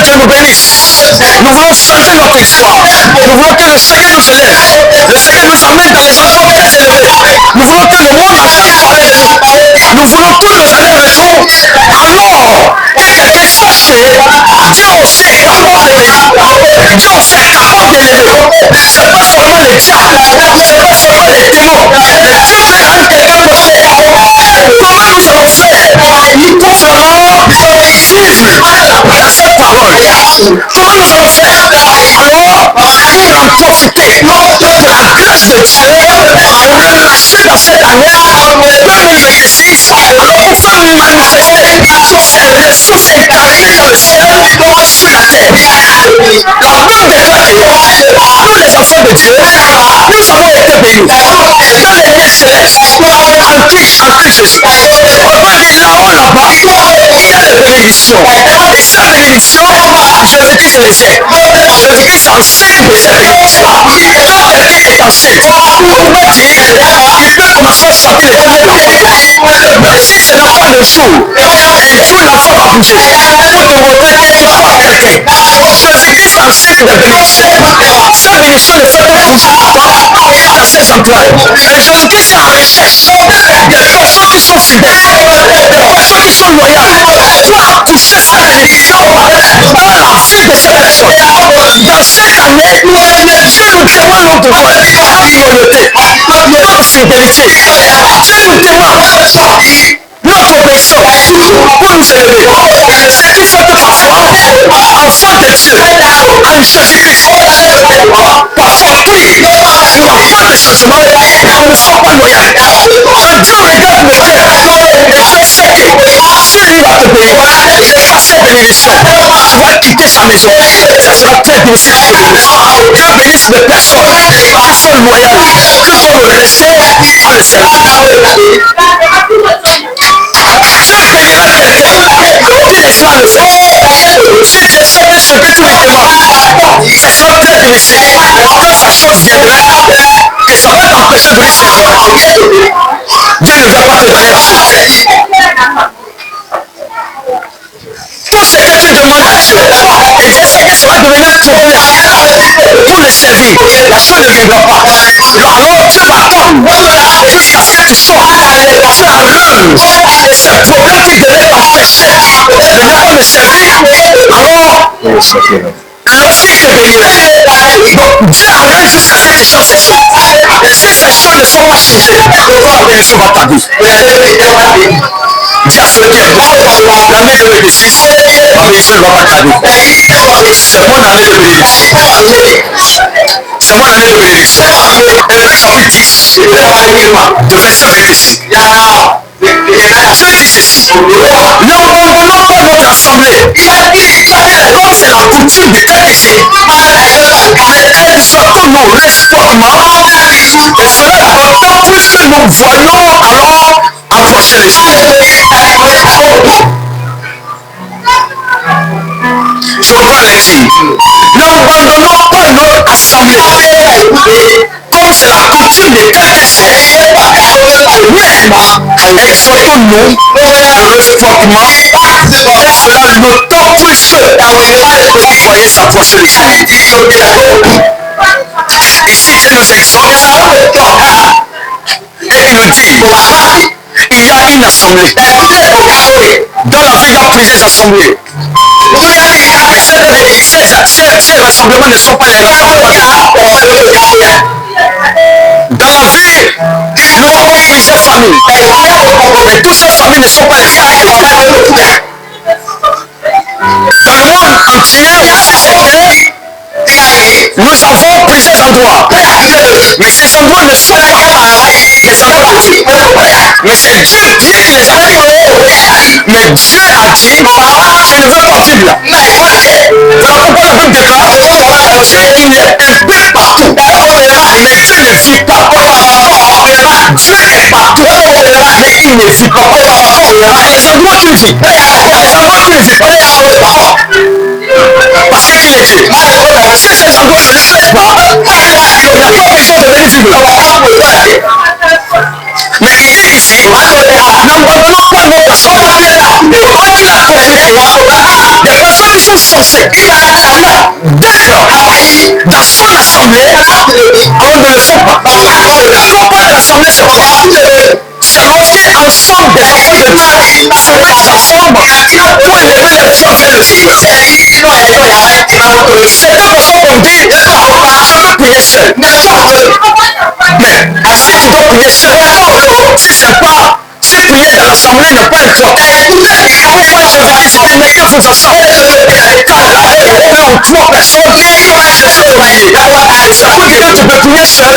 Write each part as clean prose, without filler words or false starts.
Dieu nous bénisse. Nous voulons changer notre histoire. Nous voulons que le Seigneur nous élève. Le Seigneur nous amène dans les endroits très élevés. Nous voulons que le monde entende parler de nous. Nous voulons que nous allions le jour. Alors que quelqu'un sache que Dieu aussi est capable d'élever. Dieu aussi est capable d'élever. C'est pas seulement les diables. C'est pas seulement les démons. Mais Dieu veut rendre quelqu'un monter. Comment nous allons faire? Nous préférons vivre dans cette parole. Comment nous allons faire? Alors, pour en profiter de la grâce de Dieu, on est lâché dans cette année 2026. Alors, pour faire manifester ces ressources intangibles dans le ciel sur la terre. La Bible déclare que nous, les enfants de Dieu, nous avons été bénis dans les lieux célestes en Christ Jésus. On peut lire là-bas, il y a les bénédictions. Et ces bénédictions, Jésus-Christ les sait. Jésus-Christ enseigne de ces bénédictions. Quand quelqu'un est enceinte, on m'a dit, il peut commencer à sortir les termes. Mais si ce n'est pas le jour, le jour l'enfant va bouger. Pour démontrer qu'il est fort quelqu'un. Jésus-Christ enseigne des bénédictions. Ces bénédictions ne font que bouger dans ses entrailles. Et Jésus-Christ est en recherche des personnes qui sont fidèles, des personnes qui sont loyales, pour accoucher cette bénédiction dans la vie de ces personnes. Dans cette année, Dieu nous demande notre devoir, notre loyauté, notre fidélité. Dieu nous demande notre obéissance pour nous élever. Ce qui fait que parfois, enfants de Dieu, en Jésus-Christ, parfois oui, nous avons le sentiment qu'on ne soit pas loyal. Quand Dieu regarde le cœur, et Dieu sait que si lui va te bénir, par cette bénédiction, tu vas quitter sa maison. Ça sera très difficile de te bénir. Dieu bénisse les personnes qui sont loyales, qui vont le rester dans le service. Dieu bénira quelqu'un qui laissera le faire. Si Dieu sait que ce que tu lui demandes, ça sera très difficile. Quand sa chose viendra, que ça va t'empêcher de lui servir. Dieu ne va pas te donner la chose. Tout ce que tu demandes à Dieu, et Dieu sait que ça va devenir un problème pour le servir, la chose ne viendra pas. Alors Dieu va attendre jusqu'à ce que tu sois sur la lune. Et ce problème qui devait t'empêcher de ne pas me servir, alors lorsqu'il te bénira, donc Dieu arrête jusqu'à ce que tu changes ces choses. Si ces choses ne sont pas changées, la bénédiction va ta vie. Dis à celui qui est devant, l'année 2026, la bénédiction ne va pas tarder. C'est mon année de bénédiction. C'est mon année de bénédiction. Et chapitre 10, de verset 26. Dieu dit ceci. N'abandonnons pas notre assemblée, comme c'est la coutume de quelques-uns, mais exhortons-nous réciproquement, et cela d'autant plus que nous voyons alors approcher les jours. Je crois les dire. N'abandonnons pas notre assemblée, comme c'est la coutume de quelques-uns, mais exhortons-nous réciproquement, et cela d'autant plus que vous voyez s'approcher les jours. Ici Dieu nous exhorte et il nous dit, il y a une assemblée. Dans la vie, il y a plusieurs assemblées. Ces rassemblements ne sont pas les rassemblements. Dans la vie, nous avons plusieurs familles. Mais toutes ces familles ne sont pas les familles de Dieu. Dans le monde entier, aussi c'est que nous avons plusieurs endroits. Mais ces endroits ne sont pas les endroits de Dieu. Mais c'est Dieu qui les a créés. Mais Dieu a dit, tu ne veux pas vivre là. Voilà pourquoi la Bible déclare, Dieu il est un peu partout. Mais Dieu ne vit pas. Dieu est partout. Mais il ne vit pas. Il y a les endroits qu'il vit. Il y a les endroits qu'il ne vit pas. Parce qu'il est Dieu. Si ces endroits ne lui plaisent pas, il n'y a pas besoin de venir vivre. Mais il dit ici, n'abandonnons pas notre assemblée. Comment il a compris que des personnes qui sont censés d'être dans son assemblée avant de le faire pas. Quand on est à l'assemblée, c'est quoi? C'est lorsqu'ensemble des enfants de Dieu se mettent ensemble pour élever les voix vers le Seigneur. Certaines personnes ont dit, je peux prier seul. Mais si tu dois prier seul, si c'est pas, si prier dans l'assemblée n'est pas important, pourquoi tu vas exprimer que vous ensemble? 2 ou 3 personnes, c'est ce qu'on dit. Ça peut dire que tu peux prier seul.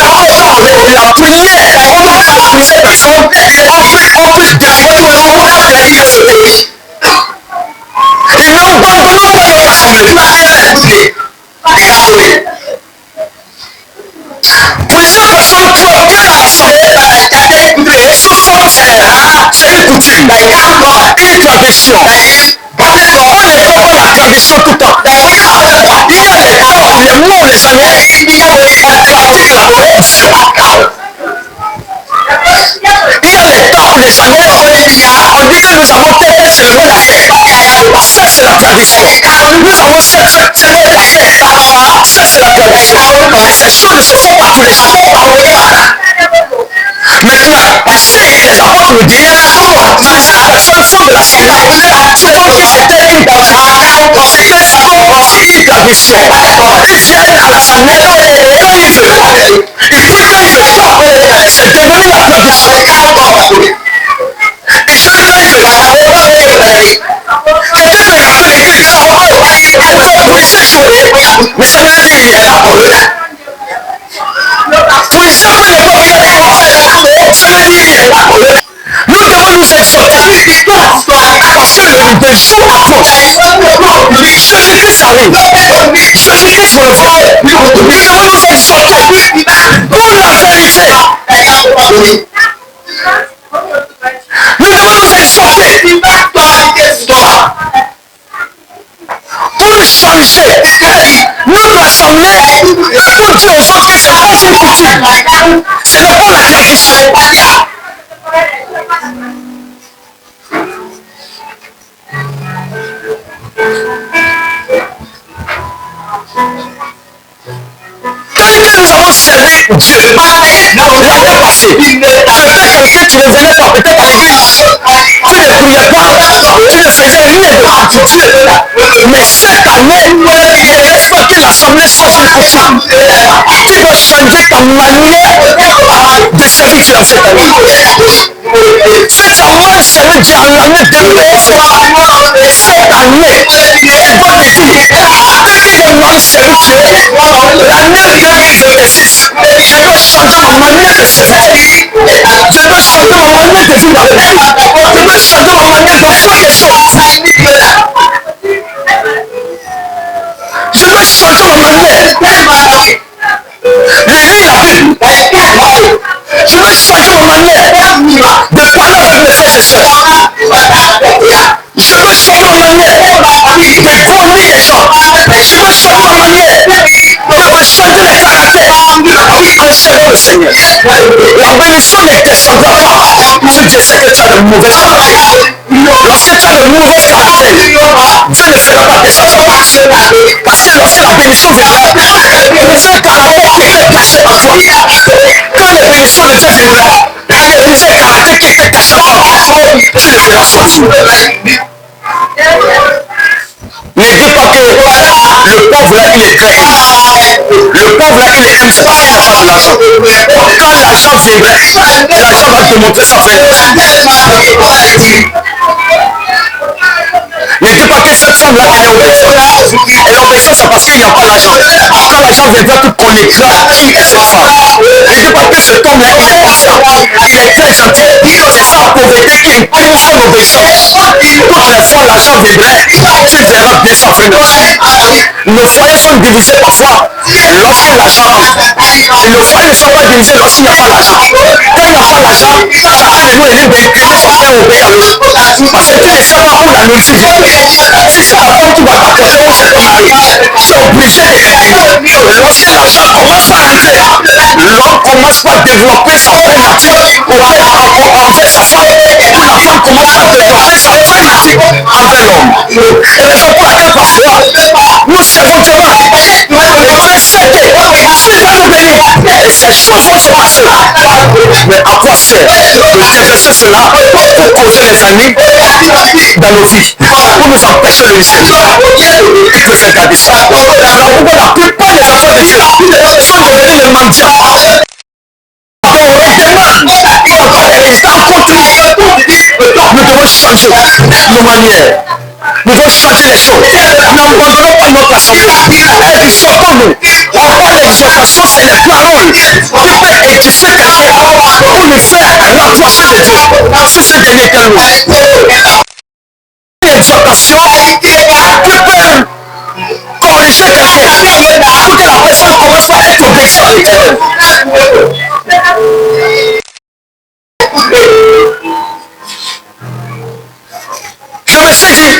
La prière, comment tu vas prier personne, on peut défendre l'autre. Et non, abandonnons pas notre assemblée. Plusieurs personnes croient que dans l'assemblée, ce sont c'est une coutume, une tradition. On les voit dans la tradition tout le temps. Il y a les temps, les mots, les années, on pratique la religion. Il y a les temps, les années, on dit que nous avons tel célébré la fête. Ça, c'est la tradition. Nous avons célébré la fête. Ça, c'est la tradition. Mais ces choses ne se font pas tous les jours. Maintenant, essaye des apôtres nous dire, à la seule fois de l'assemblée, tu vois que c'était une tradition. Ils viennent à l'assemblée quand ils veulent. Et puis quand ils veulent pas, c'est devenu la tradition. Et je dis quand ils veulent pas. Quelqu'un peut rentrer l'église. Oui, c'est joué. Mais ça veut dire qu'il est là. Puissant que les pauvres viennent ça veut dire qu'il est là. Nous devons nous exhorter parce que le jour approche. Jésus-Christ arrive. Jésus-Christ revient. Nous devons nous exhorter pour la vérité. Nous devons nous exhorter pour changer notre assemblée, pour dire aux autres que ce n'est pas une coutume, ce n'est pas la tradition. Quand nous avons servi Dieu l'année passée, peut-être que tu ne venais pas, peut-être à l'église, tu ne priais pas, tu ne faisais rien de Dieu. Mais cette année, ne laisse pas que l'assemblée soit une coutume. Tu dois changer ta manière de servir Dieu cette année. Si tu as mal servi Dieu en l'année 2011, cette année, tu dois te dire, après que j'ai mal servi Dieu, l'année 2026, je dois changer ma manière de servir. Je dois changer ma manière de vivre avec Dieu. Je dois changer ma manière de faire les choses. Je dois changer ma manière de lire la Bible. Je dois changer ma manière de parler avec mes frères et sœurs. Je dois changer ma manière de conduire les gens. Je dois changer ma manière de changer les caractères en servant le Seigneur. La bénédiction ne descendra pas si tu sais que tu as de mauvais caractère. Lorsque tu as de mauvais caractère, Dieu ne fera pas que ça se passe. Parce que lorsque la bénédiction viendra, c'est un caractère qui était caché en toi. Quand la bénédiction de Dieu viendra, c'est un caractère qui était caché en toi. Tu le verras sortir. Ne dis pas que le pauvre là il est craint. Le pauvre là il est craint, c'est parce qu'il n'a pas de l'argent. Quand l'argent viendra, l'argent va te montrer sa valeur. Ne dis pas que cette femme là elle est obèse. Elle est obèse, c'est parce qu'il n'y a pas l'argent. Quand l'argent viendra, tu connaîtras qui est cette femme. Ne dis pas que cet homme là il est patient. Il est très gentil. C'est sa pauvreté qui imprime son obéissance. Toutes les fois l'argent viendra, tu verras bien sa valeur. Nos foyers sont divisés parfois lorsque l'argent entre. Et nos foyers ne sont pas divisés lorsqu'il n'y a pas l'argent. Quand il n'y a pas l'argent, chacun de nous aimer son frère obéir à l'autre. Parce que tu ne sais pas où la nourriture vient. Si c'est la femme qui va t'apporter, c'est ton mari, tu es obligé de gagner. Lorsque l'argent commence à rentrer, l'homme commence par développer sa frénétique envers sa femme. Et puis la femme commence à développer sa frénétique envers l'homme. Et raison pour laquelle parfois, nous servons Dieu là. Et Dieu sait que Dieu va nous bénir. Et ces choses vont se passer. Mais à quoi sert de déverser cela pour causer les ennuis dans nos vies, pour nous empêcher de réussir? Il préfère garder ça. Alors pourquoi la plupart des enfants de Dieu sont devenus les mendiants? On demande les résultats accomplis. Nous devons changer nos manières. Nous devons changer les choses. N'abandonnons pas notre assemblée. Exhortons-nous. On voit l'exhortation, c'est les paroles qui peuvent édifier quelqu'un pour lui faire rapprocher de Dieu. C'est ce dernier terme. L'exhortation qui peut corriger quelqu'un pour que la personne commence à être obéissante à l'Éternel. Je me suis dit,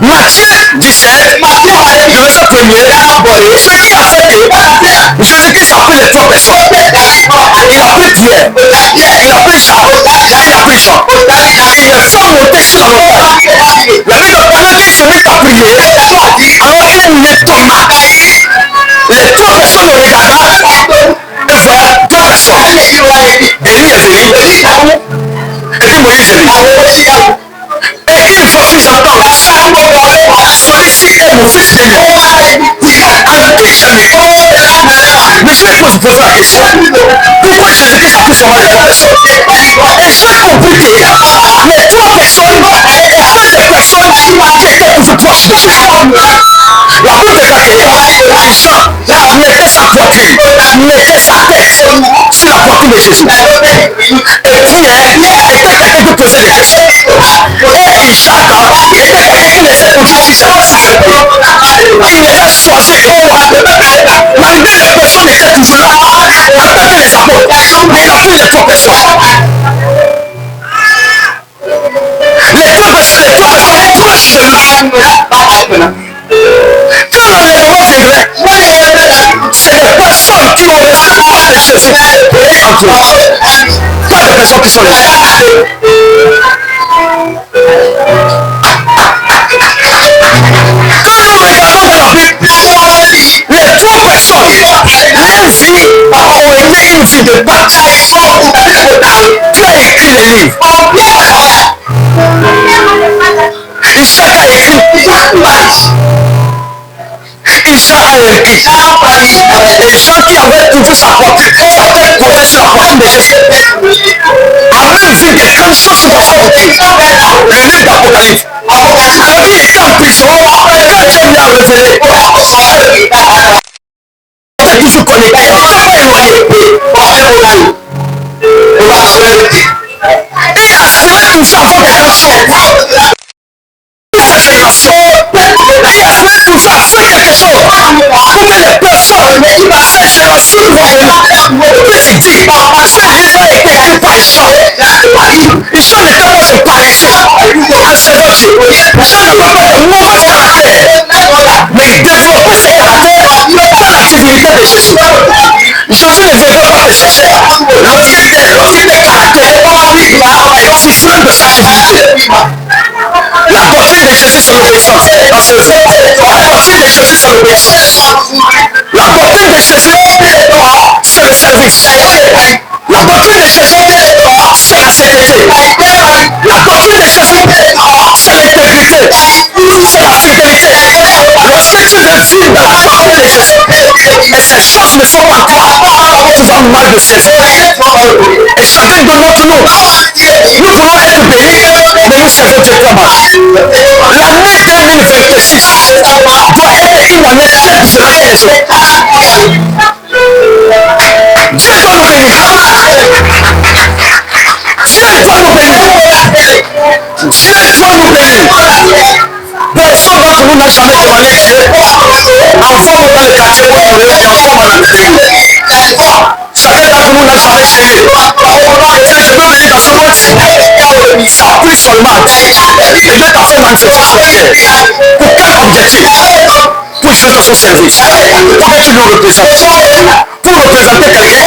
Matthieu 17, le verset premier, ce qui a fait que Jésus-Christ a pris les trois personnes. Il a pris Pierre, il a pris Jacques, il a pris Jean. Il les fait monter sur la montagne. La Bible pendant qu'il se mit à prier, alors il mouillait Thomas. Les trois personnes le regardaient et voyaient deux personnes. Élie est venu. Et puis Moïse est venu. Et il faut que j'entende, celui-ci est mon fils aîné, en qui j'aime. Monsieur, il faut se poser la question, pourquoi Jésus-Christ a pu former les trois personnes? Et j'ai compris que les trois personnes étaient des personnes qui étaient toujours proches de Jésus. La Bible déclare que Jean mettait sa poitrine, mettait sa tête sur la poitrine de Jésus. Et Pierre était quelqu'un qui posait des questions. Et Jacques était quelqu'un qui laissait poser. C'est pas ça. Il les a choisis. Malgré les personnes étaient toujours là, en tant que les apôtres, mais il a pris les trois personnes. Les trois personnes proches de lui. Quand l'enlèvement viendrait, c'est des personnes qui ont reçu pas de Jésus en Dieu. Pas des personnes qui sont là. Quand nous regardons dans la Bible, les trois personnes, leur vie ont été une vie de bataille. Qui a écrit les livres? Isaac a écrit. Isaac a écrit. Et Jean qui avait toujours sa tête posée sur la poitrine de Jésus a même vu des grandes choses se passer. Le livre d'Apocalypse. Alors qu'il était en prison, quand Dieu lui a révélé, il est toujours connecté, il n'est pas éloigné. Il a espéré toujours avoir des grandes choses. Cette génération, il a fait toujours faire quelque chose pour que les personnes, cette génération vont venir. Qu'est-ce qu'il dit? Ce livre a été écrit par Jean. Jean n'était pas de paresseux, de servant Dieu. Jean n'avait pas de mauvais caractère, mais il développait ses caractères dans la divinité de Jésus. Jésus ne faisait pas de chercher. Lorsqu'il était caractère, différent de sa divinité. La doctrine de Jésus, c'est l'obéissance. La doctrine de Jésus, c'est l'obéissance. La doctrine de Jésus, c'est le service. La doctrine de Jésus, c'est la sainteté. La doctrine de Jésus, c'est l'intégrité. C'est la fidélité. Lorsque tu veux vivre dans la doctrine de Jésus, et ces choses ne sont pas claires, tu vas mal de servir. Et chacun de notre nous voulons être bénis, mais nous servons Dieu très mal. L'année 2026 doit être une année très différente des autres. Dieu doit nous bénir. Dieu doit nous bénir. Dieu doit nous bénir. Personne d'entre nous n'a jamais demandé Dieu. Envoie-moi dans le quartier pour nous et envoie-moi dans le pays. Chacun d'entre nous n'a jamais crié. Dieu, je veux venir dans ce monde. Ça a pris seulement à Dieu. Et Dieu t'a fait manifester sur terre. Pour ton service. Pourquoi tu nous représentes? Pour représenter quelqu'un,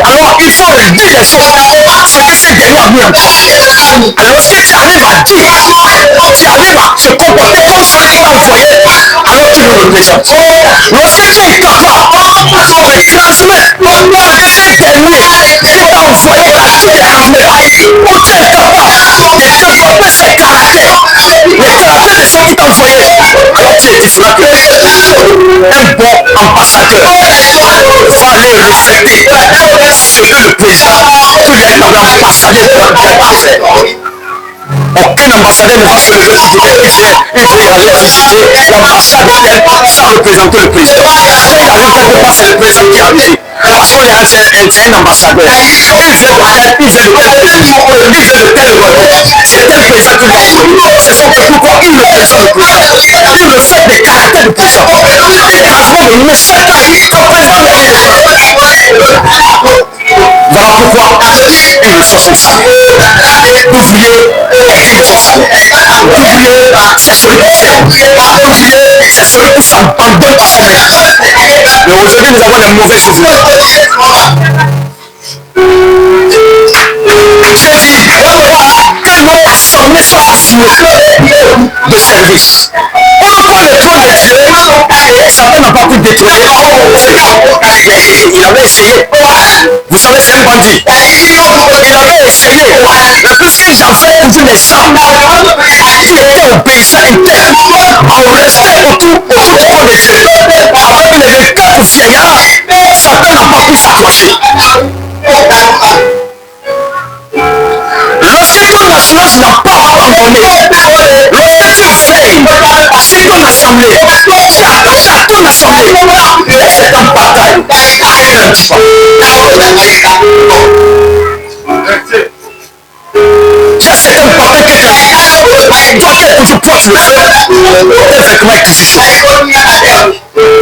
alors il faut dire les choses, ce que ce dernier a mis en toi. Alors lorsque tu arrives à dire, tu arrives à te comporter comme celui qui t'a envoyé, alors tu nous représentes. Lorsque tu es capable de transmettre ce que ce dernier qui t'a envoyé a su transmettre, ou tu es capable de développer ses caractères, les caractères de ceux qui t'ont envoyé, alors tu es différent que un bon ambassadeur va aller respecter ce que le président ou bien un ambassadeur doit faire. Aucun ambassadeur ne va se lever pour dire il faut aller visiter l'ambassade sans représenter le président. Quand il arrive quelque part, c'est le président qui arrive. Parce qu'on est un ambassadeur. Il vient de tel pays, il vient de tel roi. C'est tel président qui l'a envoyé. C'est pourquoi il représente le président. Il reflète les caractères du président. Avant le message qui représente le président. Voilà pourquoi il reçoit son salaire. L'ouvrier exige son salaire. L'ouvrier, c'est celui qui sert. L'ouvrier, c'est celui qui s'abandonne à son maître. Mais aujourd'hui, nous avons des mauvais ouvriers. Dieu dit, que notre assemblée soit assurée de service. On ne prend le trône de Dieu, Satan n'a pas pu détrôner. Il avait essayé. Vous savez, c'est un bandit. Il avait essayé. Puisque j'avais toujours les gens qui étaient obéissants internes, en respect autour du trône de Dieu. Avec les requêtes vieillards, Satan n'a pas pu s'approcher. Lorsque ton assurance n'a pas abandonné, lorsque tu veilles sur ton assemblée, tu es attaché à ton assemblée, c'est un bataille. Tu as certains papiers que tu as dit, toi qui es toujours proche le feu, effectivement acquisition.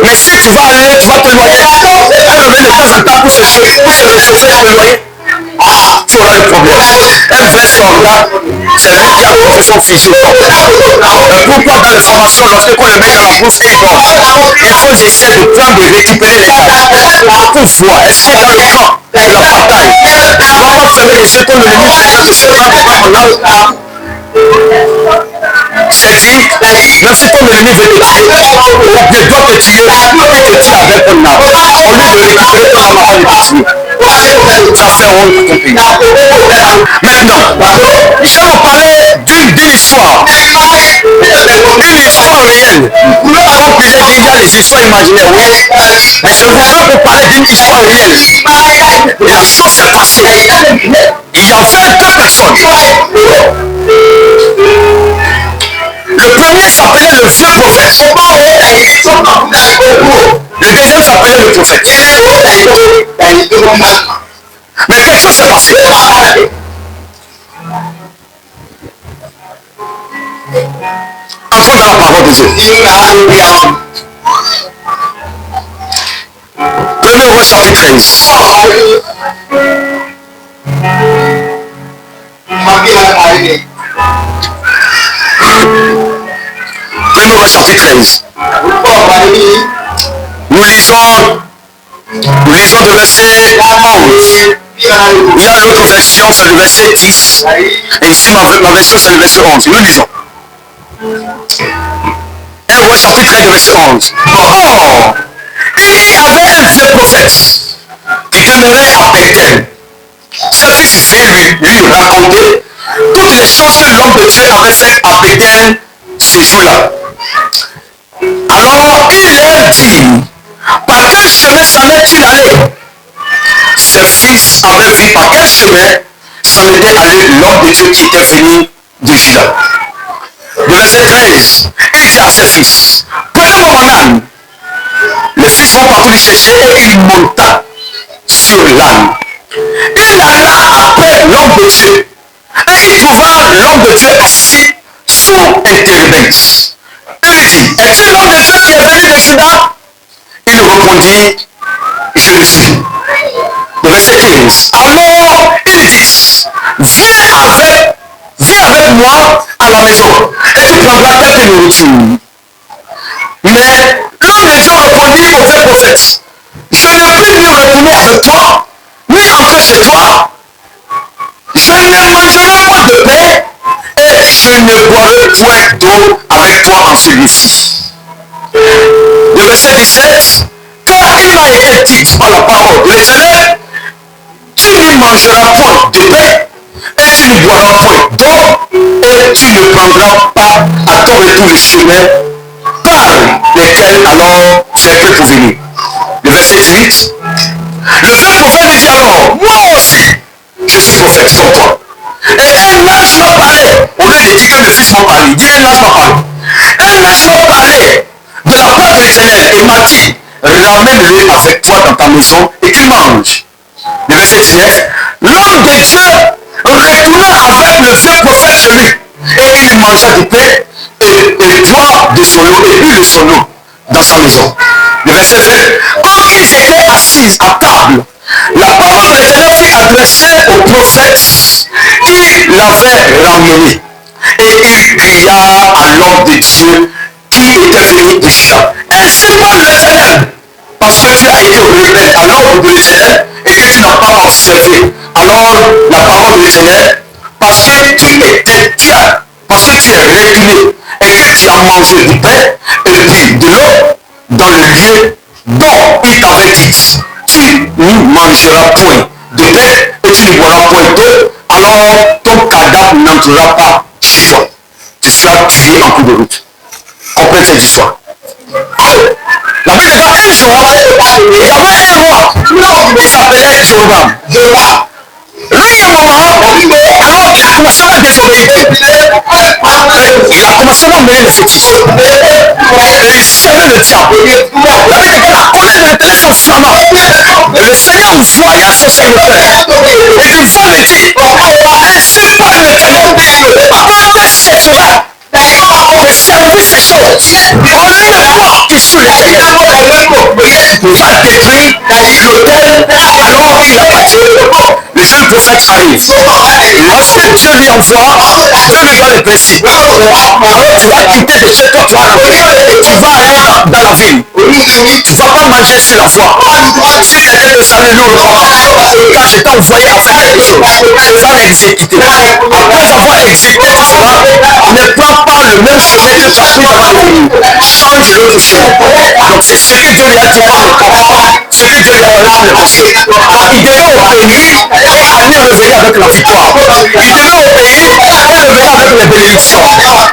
Mais si tu vas aller, tu vas te loyer, tu reviens de temps en temps pour se réchauffer le loyer. Tu auras le problème. Un vrai soldat, c'est lui qui a posé son fusil. Pourquoi dans les formations, lorsqu'on le met dans la bourse, il dort. Il faut essayer de prendre, de récupérer les gars pour voir est-ce que dans le camp de la bataille, on va fermer les yeux comme l'ennemi fait toucher mon âme. C'est dit, même si ton ennemi veut te tuer, ou bien doit te tuer, il te tue avec ton âme. Au lieu de récupérer ton âme avant de te tuer. Tu as fait honte à ton pays. Maintenant, je vais vous parler d'une histoire. Une histoire réelle. Comme puis j'ai dit, il y a les histoires imaginaires, oui. Mais je voudrais vous parler d'une histoire réelle. Et la chose s'est passée. Il y avait deux personnes. Le premier s'appelait le vieux prophète. Le deuxième s'appelait le prophète. Mais quelque chose s'est passé. Entrons dans la parole de Dieu. 1er Roi chapitre 13. 1er Roi chapitre 13. Nous lisons de verset 11. Il y a l'autre version, c'est le verset 10. Et ici, ma version, c'est le verset 11. Nous lisons. 1 Roi chapitre 13, verset 11. Or, il y avait un vieux prophète qui demeurait à Bethel. Ses fils vinrent lui raconter toutes les choses que l'homme de Dieu avait faites à Bethel ce jour-là. Alors, il leur dit, par quel chemin s'en est-il allé? Ses fils avaient vu par quel chemin s'en était allé l'homme de Dieu qui était venu de Juda. Le verset 13, il dit à ses fils, prenez-moi mon âne. Les fils vont partir le chercher et il monta sur l'âne. Il alla après l'homme de Dieu et il trouva l'homme de Dieu assis sous un térébinthe. Il lui dit, es-tu l'homme de Dieu qui est venu de Juda? Il répondit, je le suis. Le verset 15. Alors il dit, viens avec moi à la maison et tu prendras quelques nourriture. Mais l'homme de Dieu toi, je ne mangerai point de pain et je ne boirai point d'eau avec toi en celui-ci. Le verset 17, car il m'a été dit par la parole de l'Éternel, tu ne mangeras point de pain et tu ne boiras point d'eau et tu ne prendras pas à ton retour le chemin par lesquels alors tu es prêt pour venir. Le verset 18, le vrai prophète lui dit alors, moi aussi, je suis prophète comme toi. Et un ange m'a parlé, au lieu de dire que le fils m'a parlé, il dit un ange m'a parlé. Un ange m'a parlé de la part de l'Éternel et m'a dit, ramène-le avec toi dans ta maison et tu manges. Le verset 19, l'homme de Dieu retourna avec le vieux prophète chez lui et il mangea du pain et boit de son eau et but de son eau dans sa maison. Le verset 20, comme ils étaient assis à table, la parole de l'Éternel fut adressée au prophète qui l'avait ramené et il cria à l'homme de Dieu qui était venu d'Égypte. Ainsi parle l'Éternel, parce que tu as été rebelle à l'ordre de l'Éternel et que tu n'as pas observé alors la parole de l'Éternel, parce que tu es reculé et que tu as mangé du pain et bu de l'eau dans le lieu dont il t'avait dit, tu ne mangeras point de pain et tu ne boiras point d'eau, alors ton cadavre n'entrera pas chez toi. Tu seras tué en cours de route. Complète cette histoire. La Bible dit un jour, il y avait un roi qui s'appelait Jéroboam. Lui, un moment, alors il a commencé à désobéir. Il a commencé à mener les fétiches. Et il servait le diable. La Bible dit que la colère de l'Éternel s'enflamma. Et le Seigneur voya son serviteur. Et il va lui dire, ainsi parle l'Éternel, après ces jours-là, de servir ces choses, le roi qui est sur l'Éternel va détruire l'autel alors qu'il a bâti. Le jeune prophète arrive. Lorsque Dieu lui envoie, Dieu lui donne le principe. Alors tu vas quitter de chez toi, tu vas rentrer et tu vas aller dans la ville. Tu ne vas pas manger sur la voie. Si quelqu'un te salue, nous, quand je t'ai envoyé à faire quelque chose, tu vas l'exécuter. Après avoir exécuté tout cela, ne prends pas le même chemin que tu as pris avant de venir. Change l'autre chemin. Donc c'est ce que Dieu lui a dit. Ce que Dieu lui a donné le conseil. Il devait obéir et aller revenir avec la victoire. Il devait obéir et revenir avec les bénédictions.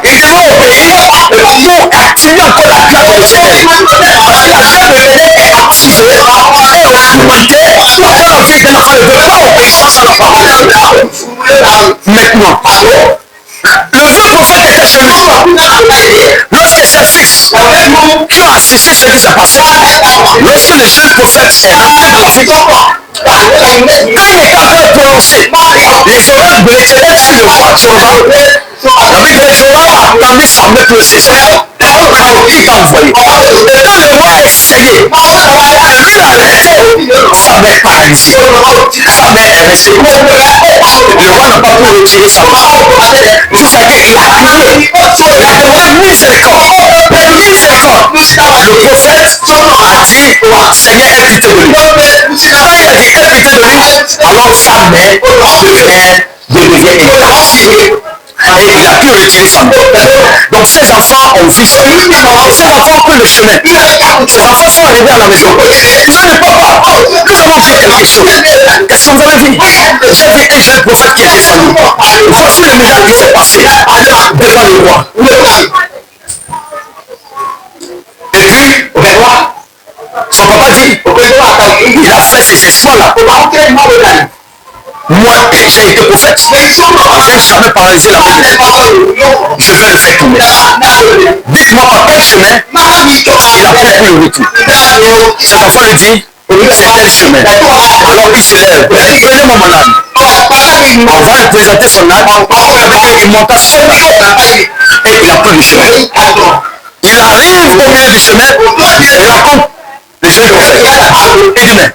Il devait obéir pour activer encore la grâce de l'Éternel. Parce que la grâce de l'Éternel est activée et augmentée dans la vie d'un enfant de Dieu par obéissance à la parole de Dieu. Maintenant, le vieux prophète était chez lui. Lorsque ses fils qui ont assisté ce qui s'est passé, lorsque le jeune prophète est rentré dans la ville, quand il était en train de prononcer les oreilles de l'Éternel sur le roi Jéroboam, la Bible dit que Jéroboam a tendu sa main pour le saisir. Il t'a envoyé. Et quand le roi a essayé de lui l'arrêter, sa main est paralysée. Sa main est restée. Le roi n'a pas pu retirer sa main. Tout ça dit, il a crié. Il a demandé miséricorde. Miséricorde. Le prophète a dit, Seigneur, aie pitié de lui. Quand il a dit, aie pitié de lui, alors sa main devient intacte. Et il a pu retirer sa main. Donc ces enfants ont vu ça. Et ces enfants ont pris le chemin. Ces enfants sont arrivés à la maison. Ils ont dit, papa, nous avons vu quelque chose. Qu'est-ce que vous avez vu? J'ai vu un jeune prophète qui est descendu. Voici le miracle qui s'est passé devant le roi. Et puis, son papa dit, il a fait ces exploits-là. Moi, j'ai été prophète. Je n'ai jamais paralysé la main. Je vais le faire tomber. Dites-moi par quel chemin il a fait pour le retour. Cet enfant lui dit, c'est tel chemin. Alors il se lève. Prenez mon malade. On va lui présenter son âne. Il monta sur la et il a pris le chemin. Il arrive au milieu du chemin et raconte le jeune prophète. Il dit,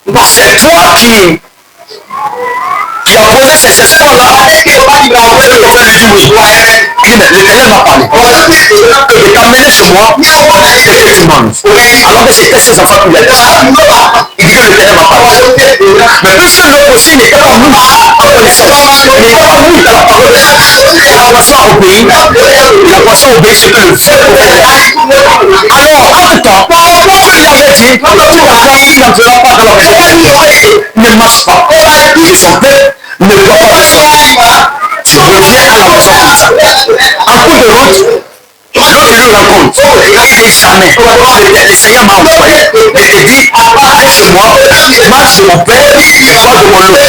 mais c'est toi qui a posé ces exploits-là. Le prophète lui dit oui. Il dit, mais l'Éternel m'a parlé. Et de t'amener chez moi et que tu manges. Alors que c'était ses enfants qui l'aidaient. Il dit que l'Éternel m'a parlé. Mais puisque l'autre aussi n'était pas mou en connaissance, il n'était pas mou dans la parole, il a commencé à obéir. Il a commencé à obéir ce que le vieux prophète a dit. Alors, entre-temps, il lui avait dit, tu n'entreras pas dans la maison. Ne marche pas. Et son peuple ne doit pas le faire. Tu reviens à la maison comme ça. En cours de route, l'autre lui rencontre. Il dit jamais. Le Seigneur m'a envoyé. Et il dit, allez chez moi, marche de mon père, bois de mon lot.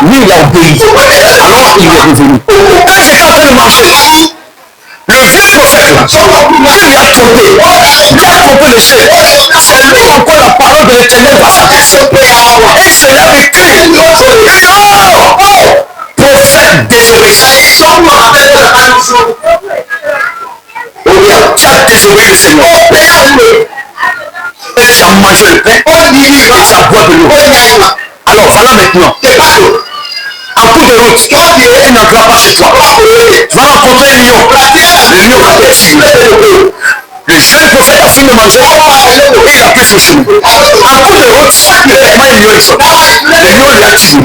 Lui, il a obéi. Alors, il est revenu. Quand il était en train de manger, le vieux prophète là, qui lui a trompé le chef, c'est lui encore la parole de l'Éternel dans sa tête. Et il se lève et crie, oh, prophète désobéissant. Tu as désobéi le Seigneur. Et tu as mangé le pain et tu as boire de l'eau. Alors voilà maintenant. En cours de route, tu n'entreras pas chez toi. Tu vas rencontrer un lion. Le lion va te tuer. Le jeune prophète a fini de manger et il a pris son chemin. En cours de route, vraiment un lion il sort. Le lion lui a tué.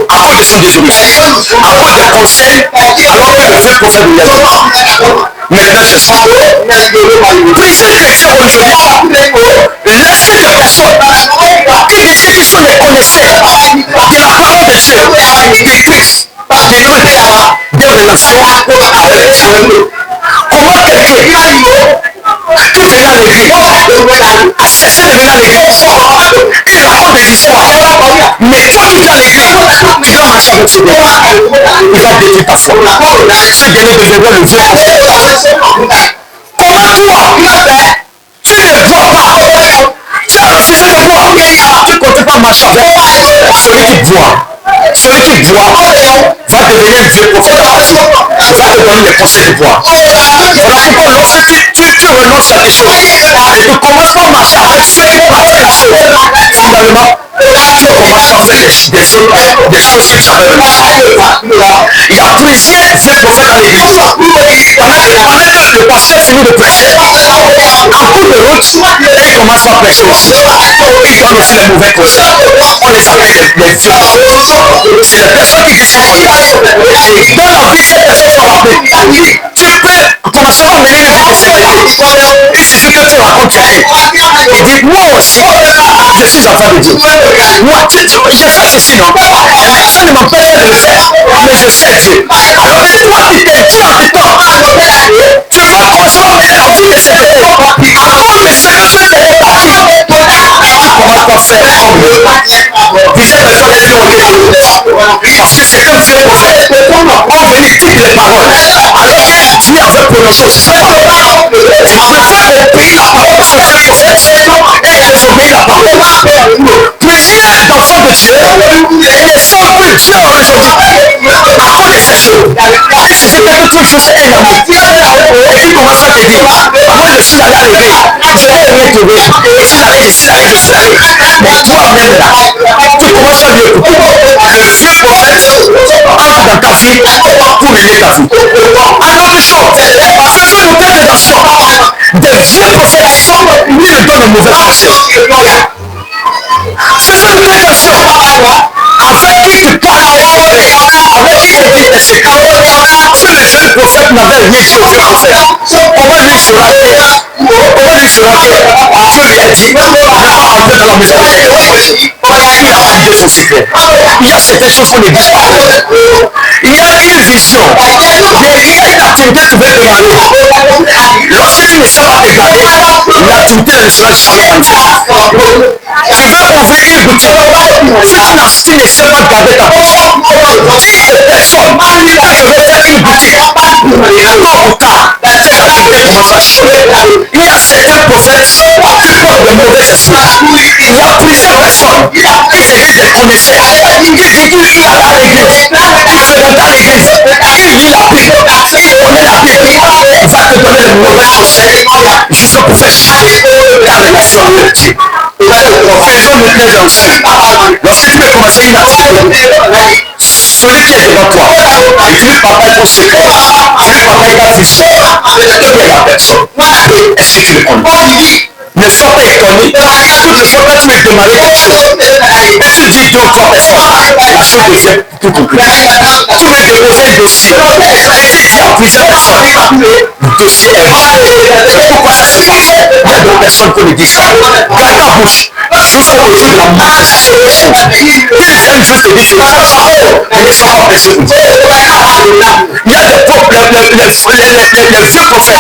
À cause de son désobéissance. À cause des conseils, alors que le vieux prophète lui a dit. Maintenant, je sens. Plusieurs chrétiens aujourd'hui, laissez des personnes qui disaient qu'ils sont les connaisseurs de la parole de Dieu, de Christ, de nous, de relations avec Dieu. Comment quelqu'un qui vient à l'église, a cessé de venir à l'église, qui raconte des histoires, mais toi qui viens à l'église, tu dois marcher avec ce Dieu. Il va détruire ta foi. Ce dernier deviendra le vieux prophète. Comment toi, tu ne bois pas, tu as refusé de boire, tu continues pas à marcher avec celui qui boit. Celui qui boit va devenir un vieux prophète, va te donner les conseils de boire. Voilà pourquoi lorsque tu renonces à des choses et tu commences par marcher avec ceux qui pratiquent la chose, finalement, tu commences par faire des choses que tu savais même pas. Il y a plusieurs vieux prophètes dans l'église. Pendant que le pasteur finit de prêcher, en cours de route, il commence par prêcher aussi. Il donne aussi les mauvais conseils. On les appelle les vieux prophètes. C'est les personnes qui disent qu'on connaît. Et dans la vie, ces personnes sont rappelées. Tu peux commencer à mener une vie de sécurité. Il suffit que tu racontes quelqu'un. Il dit, moi aussi, je suis enfant de Dieu. Moi, j'ai fait ceci, non? Ça ne m'empêche pas de le faire. Mais je sais Dieu. Alors que toi qui t'es Dieu en temps, tu vas commencer à mener la vie de sécurité. Encore le Seigneur peut t'aider ta vie. Et tu commences par faire comme lui. Plusieurs personnes restent bloquées. Parce que c'est un vieux prophète. On venait dire les paroles. Alors que Dieu avait prononcé aussi sa parole. Tu préfères obéir la parole de ce vieux prophète et désobéir la parole. Plusieurs d'enfants de Dieu et les savent que Dieu aujourd'hui à cause de ces choses. Il suffit que tu joues un ami et qui commence à te dire, moi je suis allé à l'église, je n'ai rien trouvé. Ici là, je suis allé. Mais toi-même là, tu commences à lui écouter. Le vieux prophète entre dans ta vie pour mener ta vie. Un autre chose, fais noter attention. Des vieux prophètes lui te donnent de mauvais conseils. Fais noter attention. Avec qui tu parles, avec qui tu dis des secrets. Que le jeune prophète n'avait rien dit au vieux prophète. Comment lui sera Dieu lui a dit, ne pas entrer dans la maison de quelqu'un. Il a trouvé son secret. Il y a certaines choses qu'on ne dit pas. Il y a une vision. Il y a une activité que tu veux démarrer. Lorsque tu ne sais pas te garder, l'activité ne sera jamais rendue. Tu veux ouvrir une boutique. Si tu ne sais pas garder ta poche, dis aux personnes que je vais faire une boutique. Tôt ou tard, cette activité commence à changer. Il y a certains prophètes qui portent de mauvais esprits. Il y a plusieurs personnes qui se disent des connaisseurs. Qui disent qu'il a à l'église. Il fréquente l'église. Il lit la Bible. Il connaît la Bible. Il va te donner de mauvais conseils jusqu'à pour faire chuter ta relation avec Dieu. Faisons-nous très ensemble. Lorsque tu veux commencer une activité, celui qui est devant toi. Et tu lui partages ton secret. Tu lui partages ta vision. Qui est la personne? Est-ce que tu le connais? Ne sois pas étonné. Toutefois, quand tu veux demander quelque chose, et tu dis deux ou trois personnes, la chose devient plus compliquée. Tu veux déposer un dossier, et tu dis à plusieurs personnes, le dossier est vrai. Mais pourquoi ça se passe? Il y a d'autres personnes qui le disent. Garde ta bouche. Jusqu'au jour de la manifestation des choses. Quel vient juste te dire, c'est mais ils sont pas précieux. Il y a des problèmes, les vieux prophètes.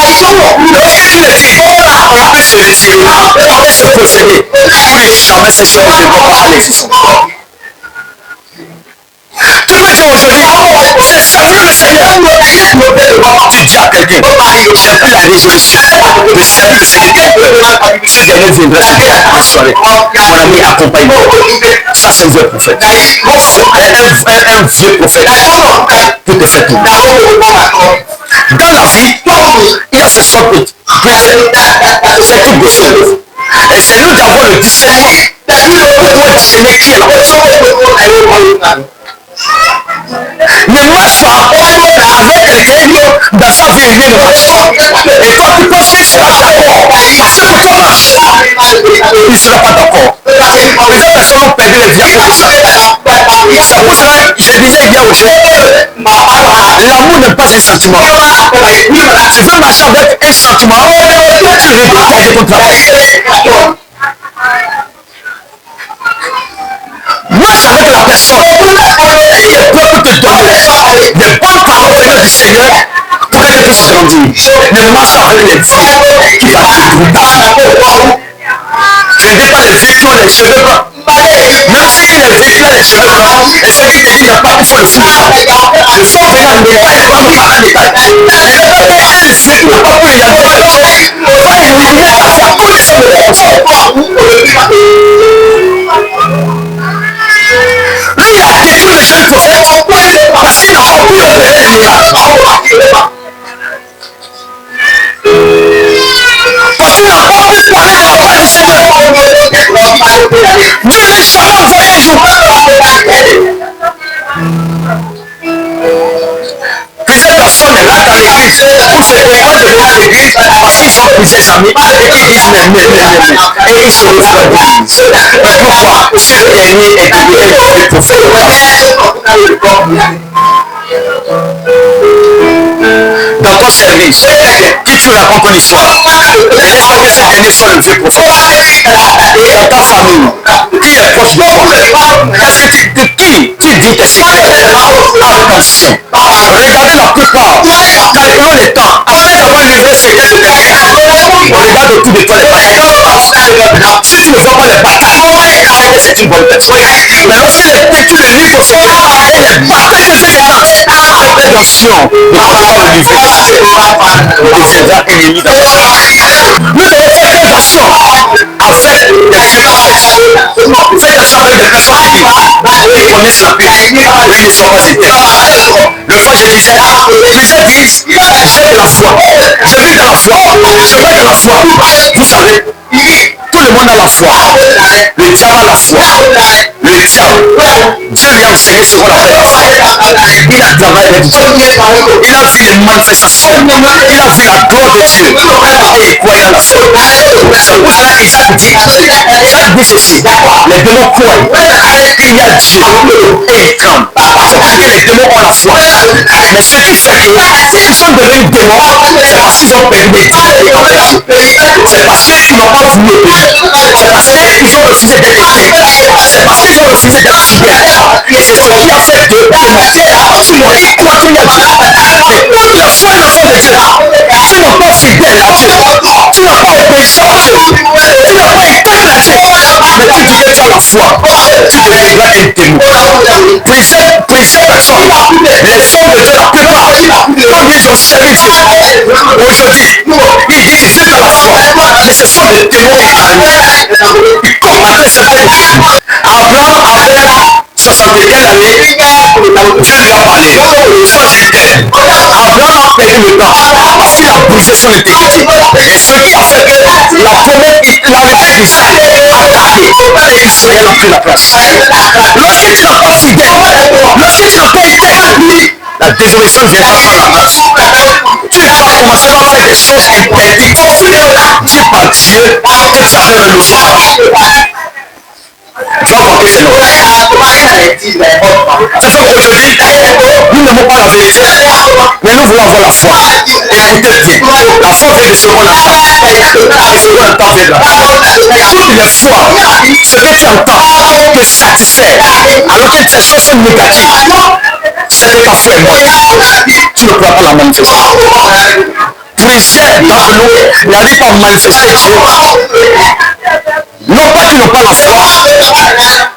Lorsque tu les dis, on peut se retirer, on peut se procéder. Oui, jamais ces choses ne vont pas aller. Tu peux dire aujourd'hui, j'ai servi le Seigneur. Tu dis à quelqu'un, j'ai pris la résolution de servir le Seigneur. Ce dernier viendra à la soirée. Mon ami, accompagne-moi. Ça, c'est un vieux prophète. Un vieux prophète pour te faire tourner. Dans la vie, il y a ce sort de c'est tout de choses. Et c'est nous d'avoir le discernement pour pouvoir discerner qui est la personne. Ne marche pas avec quelqu'un dans sa vie, lui ne marche pas. Et toi, tu penses qu'il sera d'accord à ce que toi marches. Il ne sera pas d'accord. Plusieurs personnes ont perdu les vies à cause de ça. C'est pour cela que je disais hier aux gens, l'amour n'est pas un sentiment. Tu veux marcher avec un sentiment, tu risques de perdre ton travail. Marche avec la personne qui est prêt pour te donner les bonnes paroles venant du Seigneur pour qu'elle puisse grandir. Ne marche pas avec les vies qui t'attendent tard. Je ne dis pas les vies qui ont les cheveux blancs. Même ceux qui les vies qui ont les cheveux blancs et ceux qui te disent qu'il n'y a pas qu'il faut le fou. Le fond venant ne pas être dans un détail. Il n'a pas été un vieux qui n'a pas pu réaliser quelque chose. Va éliminer ta foi connaissant de la personne. Lui, il a détruit le jeune prophète parce qu'il n'a pas pu opérer les miracles. Parce qu'il n'a pas pu parler de la part du Seigneur. Dieu n'a jamais envoyé un jour. Plusieurs personnes rentrent dans l'église pour se fréquenter devant l'église parce qu'ils ont plusieurs amis et ils disent mais et ils se retrouvent dans l'église. Pourquoi? Si le dernier est devenu un vieux prophète. Dans ton service, qui tu racontes ton histoire, est-ce que ce dernier soit le vieux prophète? Dans ta famille, qui est proche de toi? Est-ce que qui tu dis tes secrets? Attention, regardez la plupart, calculons les temps, après avoir livré le secret de quelqu'un, on regarde autour de toi les batailles. Si tu ne vois pas les batailles, c'est une bonne personne. Mais lorsque tu le livres au secret et les batailles deviennent énormes, attention, ne crois pas le livrer. On deviendra ennemi dans ta vie. Nous devons faire très attention avec les vieux prophètes. Faites attention avec les personnes qui connaissent la paix et ils ne sont pas éternels. Le fois je disais, plusieurs disent, j'ai de la foi, je vis dans la foi, je vais dans la foi. Vous savez, tout le monde a la foi. Le diable a la foi. Le diable, Dieu lui a enseigné ce qu'on appelle la foi. Il a travaillé avec Dieu. Il a vu les manifestations. Il a vu la gloire de Dieu. Et il croyait dans la foi. C'est pour cela qu'Isaac dit ceci. Les démons croient qu'il y a Dieu et ils tremblent. C'est parce que les démons ont la foi. Mais ce qui fait qu'ils sont devenus démons, c'est parce qu'ils ont perdu des dieux en Dieu. C'est parce qu'ils n'ont pas voulu obéir. C'est parce qu'ils ont refusé d'être éclairés. C'est parce qu'ils ont refusé d'être fidèles. Et c'est ce qui a fait d'eux des mortels. Sinon, ils croient qu'il y a Dieu. Mais tous les frères et enfants de Dieu, tu n'es pas fidèle à Dieu. Tu n'es pas obéissant à Dieu. Tu n'es pas éternel à Dieu. Mais tu dis que tu as la foi. Tu deviendras un démon. Plusieurs personnes, les femmes de Dieu, la plupart, quand ils ont servi Dieu, aujourd'hui, ils disent qu'ils ont la foi. Mais ce sont des démons incarnés. Comme Matthieu chapitre 2. Abraham avait 75 années, Dieu lui a parlé. Sois fidèle. Abraham a perdu le temps parce qu'il a brisé son intégrité. Et ce qui a fait que la promesse, l'entrée d'Israël a gardé et Israël a pris la place. Lorsque tu n'as pas fidèle, lorsque tu n'as pas été établi, la désobéissance viendra prendre la place. Tu vas commencer par faire des choses interdites, dites par Dieu, que tu avais renoncé. Tu vas manquer ces noms. C'est fait qu'aujourd'hui, nous n'aimons pas la vérité, mais nous voulons avoir la foi. Écoutez bien, la foi vient de ce qu'on entend. Et ce qu'on entend viendra. Toutes les fois, ce que tu entends te satisfait, alors que tes choses sont négatives, c'est que ta foi est morte. Tu ne pourras pas la manifester. Plusieurs d'entre nous n'arrivent pas à manifester Dieu. Non pas qu'ils n'ont pas la foi,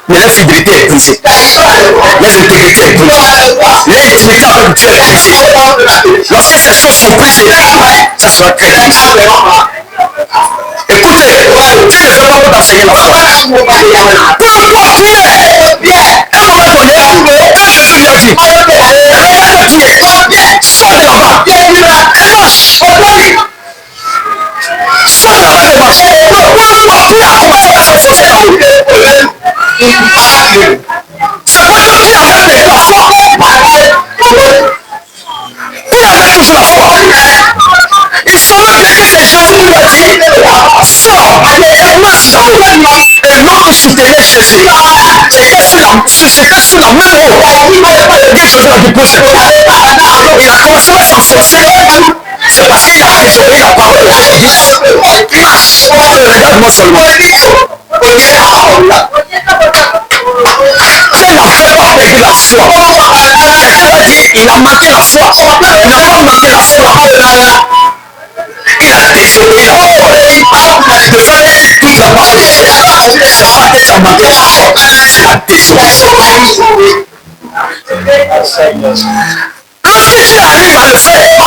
mais leur fidélité est brisée. Leur intégrité est brisée. Leur intimité avec Dieu est brisée. Lorsque ces choses sont brisées, ça sera très difficile. Écoutez, Dieu ne veut pas vous enseigner la foi. Peu importe qui est. À un moment donné, quand Jésus lui a dit, regarde qui est, sors de là-bas, et marche. Sors de là-bas et marche. Peu importe qui a commencé à s'enfoncer dans l'eau. C'est pas eux qui avaient perdu la foi. Qui avait toujours la foi. Ils savaient bien que c'est Jésus qui lui a dit, sors et marche dans l'eau. Et l'eau qui soutenait Jésus, c'était sur la même eau que Jésus a dit pousser. Il a commencé à s'enfoncer. C'est parce qu'il a désobéi la parole de Jésus. Marche. Regarde-moi seulement. Dieu n'avait pas perdu la foi. Quelqu'un a dit, il a manqué la foi. Il n'a pas manqué la foi. Il a désobéi la parole. De faire toute la parole. C'est pas que tu as manqué la foi. C'est la désobéissance. Lorsque tu arrives à le faire,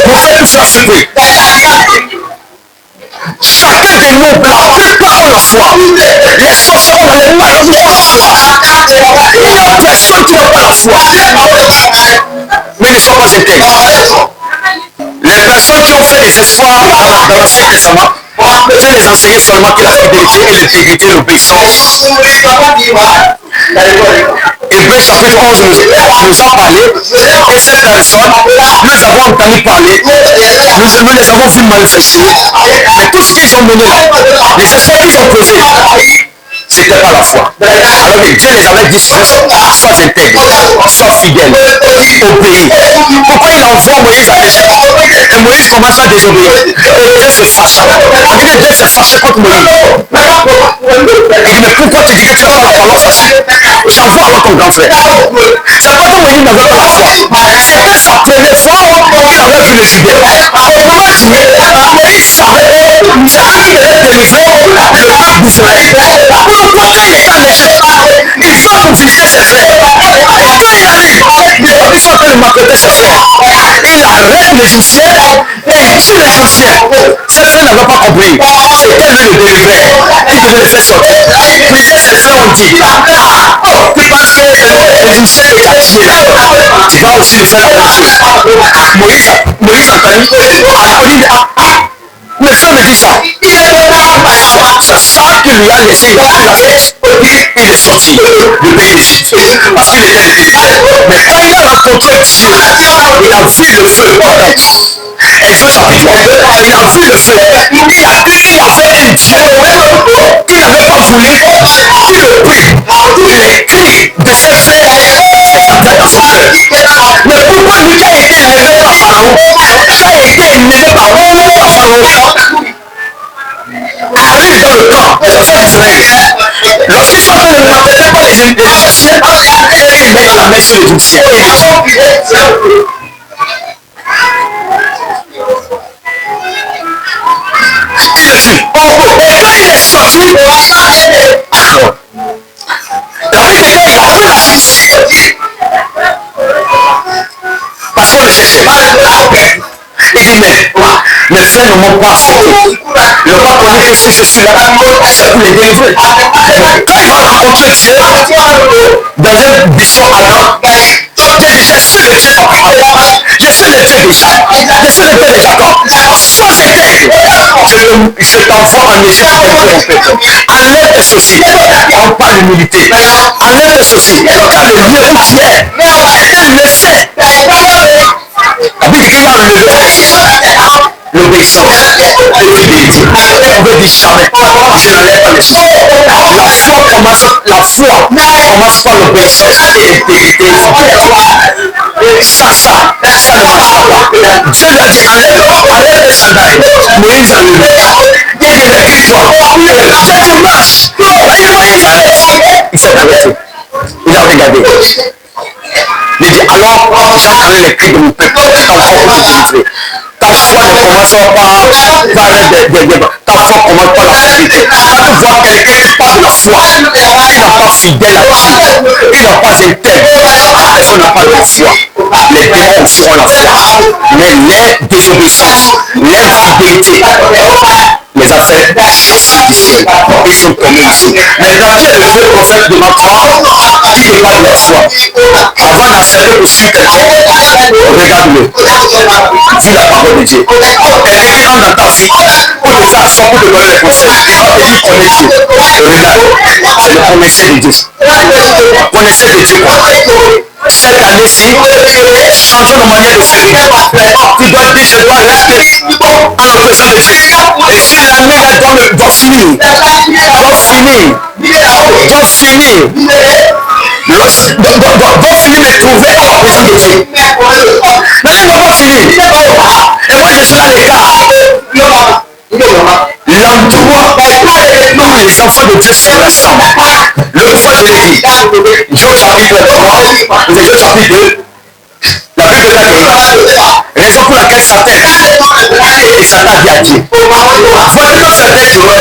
mon frère, tu seras surpris. Chacun de nous n'arrive pas à la foi. Les sorciers n'arrivent pas à la foi. Il y a personne qui n'a pas la foi. Mais ne sois pas intègre. Les personnes qui ont fait des espoirs dans l'Ancien Testament, Dieu les enseignait seulement que la fidélité et l'intégrité et l'obéissance. Hébreux chapitre 11 nous a parlé que ces personnes, nous avons entendu parler, nous les avons vus manifester, mais tout ce qu'ils ont mené là, les espoirs qu'ils ont posés, c'était pas la foi. Alors que Dieu les avait dit sois intègre, sois fidèle, obéis. Pourquoi il envoie Moïse à Égypte? Et Moïse commence à désobéir. Et Dieu se fâche. On dit que Dieu s'est fâché contre Moïse. Il dit mais pourquoi tu dis que tu n'as pas la foi? Alors j'envoie alors ton grand frère. C'est pas que Moïse n'avait pas la foi. C'était sa première fois qu'il avait vu le fidèle. Autrement dit, Moïse savait c'est lui qui devait délivrer le peuple d'Israël. Pourquoi quand il est en Égypte, il va pour visiter ses frères. Quand il arrive, ils sont en train de maltraiter ses frères. Il arrête l'Égyptien et il tue l'Égyptien. Ses frères n'avaient pas compris. C'était lui le délivrer. Il devait le faire sortir. Plusieurs ses frères ont dit, tu penses que l'Égyptien est tué. Tu vas aussi le faire la même chose. Moïse a connu. Mes frères me disent ça. C'est ça qui lui a laissé, il a pris la tête. Il est sorti du pays d'Égypte parce qu'il était le délivre. Mais quand il a rencontré Dieu, il a vu le feu. Exode chapitre 1, il a vu le feu. Il a vu qu'il y avait un Dieu qui n'avait pas voulu qu'il le prie. Les cris de ses frères s'échappaient dans son cœur. Mais pourquoi lui qui a été élevé par Pharaon, qui a été élevé par Pharaon, arrive dans le camp des enfants d'Israël. Lorsqu'ils sont en train de maltraiter par les Égyptiens, il met la main sur les Égyptiens. Il le tue. Et quand il est sorti, alors, la Bible dit qu'il a vu la fille. Parce qu'on le cherchait. Il dit mais mes frères ne m'ont pas accepté. Ils n'ont pas connu que si je suis là, c'est pour les délivrer. Quand il va rencontrer Dieu dans un buisson ardent, Dieu Je suis le Dieu d'Abraham. Je suis le Dieu d'Isaac. Je suis le Dieu de Jacob. Sans éteindre, je t'envoie en Égypte détruire mon peuple. Enlève tes soucis. On parle d'humilité. Enlève tes soucis. Car le lieu où tu es, il le sait. La Bible dit qu'il a enlevé l'obéissance et l'humilité. On veut dire jamais. Je n'enlève pas les soucis. La foi commence par l'obéissance et l'intégrité. Ça ne marche pas. Dieu lui a dit enlève les sandales. Moïse a levé. Il dit réveille-toi. Tu marches. Moïse arrête. Il s'est arrêté. Il a regardé. Il dit alors j'entendrai les cris de mon peuple. Ta foi peut se délivrer. Ta foi ne commence pas ta foi commence par la fidélité. Quand tu vois quelqu'un qui parle de la foi, il n'a pas fidèle à Dieu, il n'a pas intègre, la personne n'a pas de foi. Les démons feront la foi, mais les désobéissances, l'infidélité les a fait difficiles. Ils sont tombés ici. Maintenant, tu es le vieux prophète devant toi qui te parle de la foi. Avant d'accepter pour suivre quelqu'un, regarde-le. Dis la parole de Dieu. Quelqu'un qui rentre dans ta vie pour te faire asseoir, pour te donner les conseils, il va te dire connais Dieu. Regarde, c'est le connaisseur de Dieu. Connaisseur de Dieu. Cette année-ci, changeons nos manières de servir. Tu dois dire, je dois rester en l'obéissance de Dieu. Et si l'année doit finir, doit finir de trouver en l'obéissance de Dieu. L'année ne va pas finir. Et moi, je suis dans l'écart. L'endroit où les enfants de Dieu se rassemblent. Le fois je l'ai dit, Job chapitre 3, Job chapitre 2, la Bible dit raison pour laquelle Satan et Satan dit à Dieu. Voici nos certains jours. La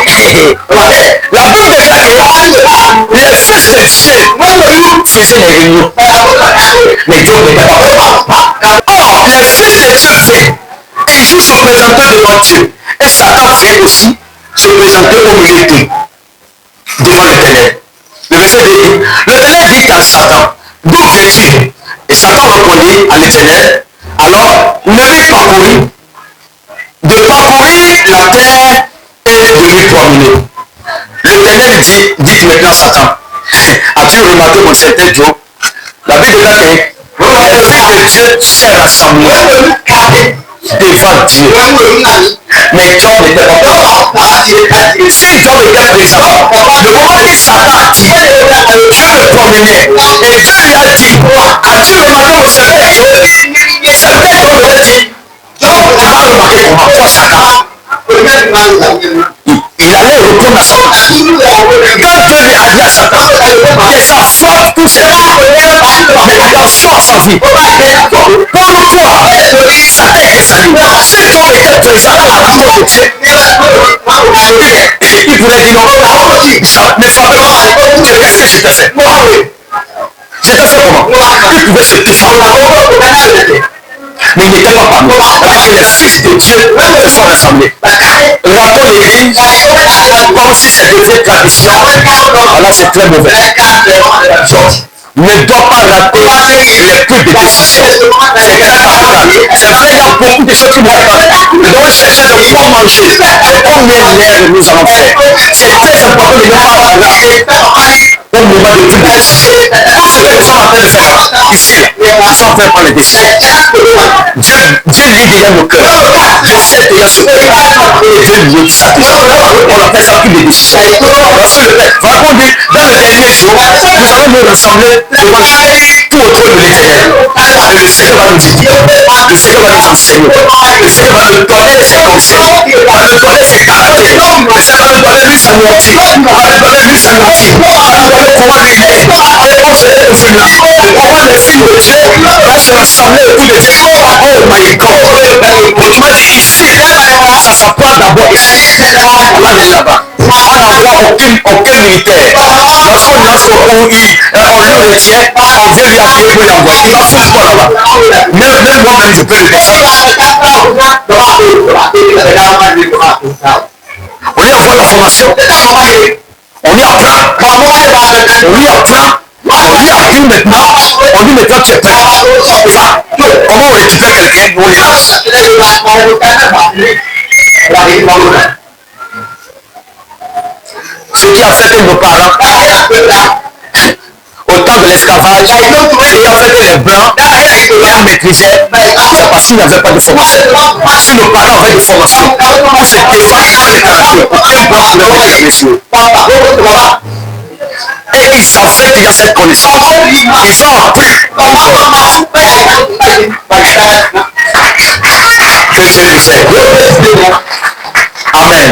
Bible dit que les fils de Dieu faisaient les réunions. Mais Dieu n'était pas présent. Or, les fils de Dieu viennent. Et ils se présenter devant Dieu. Et Satan vient aussi se présenter au milieu d'eux, devant l'Éternel. Le verset dit, l'Éternel dit à Satan, d'où viens-tu? Et Satan répondit à l'Éternel, alors levez parcourir. De parcourir la terre et de lui promener. L'Éternel dit, dites maintenant Satan, as-tu remarqué mon certain Job? La Bible dit que les fils de Dieu s'est rassemblés devant Dieu. Mais Job n'était pas présent. Si Job était présent, le moment où Satan a dit, Dieu le promenait. Et Dieu lui a dit, as-tu remarqué mon certain Job? Certain Job lui a dit, tu vas remarquer comment toi Satan. Il allait répondre à Satan. Quand Dieu lui a dit à Satan, et sa faute pour ses vies, mais la foi à sa vie. Pour toi, Satan est descendu. Si Job était présent à la rencontre de Dieu, il pourrait dire non, ne frappez pas. Qu'est-ce que je t'ai fait? Je t'ai fait comment? Il pouvait se défendre. Mais il n'était pas parmi. Parce que les fils de Dieu se sont rassemblés. Rapporte l'Église, comme si c'était une tradition. Alors c'est très mauvais. Ne doit pas rater les plus de décisions. C'est vrai, il y a beaucoup de choses qui vont être. Nous devons chercher de quoi manger. Combien d'air nous allons faire. C'est très important de ne pas rater au moment de toute décision. Tout ce que nous sommes en train de faire ici, nous sommes en train de prendre les décisions. Dieu lit déjà nos cœurs. Dieu sait déjà ce que et Dieu lit chaque jour. On appelle ça plus de décisions. Parce que voilà qu'on dit, dans le dernier jour, nous allons nous rassembler devant tout autour de l'Éternel. Et le Seigneur va nous dire, le Seigneur va nous enseigner, le Seigneur va nous donner ses conseils, va nous donner ses caractères, le Seigneur va nous donner lui sa nourriture, va nous donner lui sa nourriture, va nous donner comment lui est. Et quand je vais devenir là, comment les filles de Dieu vont se rassembler autour de Dieu. Oh my God! Et tu m'as dit ici, ça s'apprend d'abord ici. On va aller là-bas. On n'envoie aucun militaire. Parce qu'on lance on loue les tiens, on vient lui appuyer pour l'envoyer. Il va foutre quoi là-bas? Même moi-même, je peux le descendre. On y envoie la formation. On y apprend. On y apprend On lui a dit maintenant, tu es prêt. Ça, comment on récupère quelqu'un? On les lance. Ce qui a fait que nos parents, au temps de l'esclavage, ayant fait que les blancs les maîtrisaient, c'est parce qu'ils n'avaient pas de formation. Si nos parents avaient de formation, pour se défendre dans littérature, aucun blanc ne pouvait regarder sur eux. Et ils savaient qu'il y a cette connaissance. Ils ont appris. Que Dieu nous aide. Amen.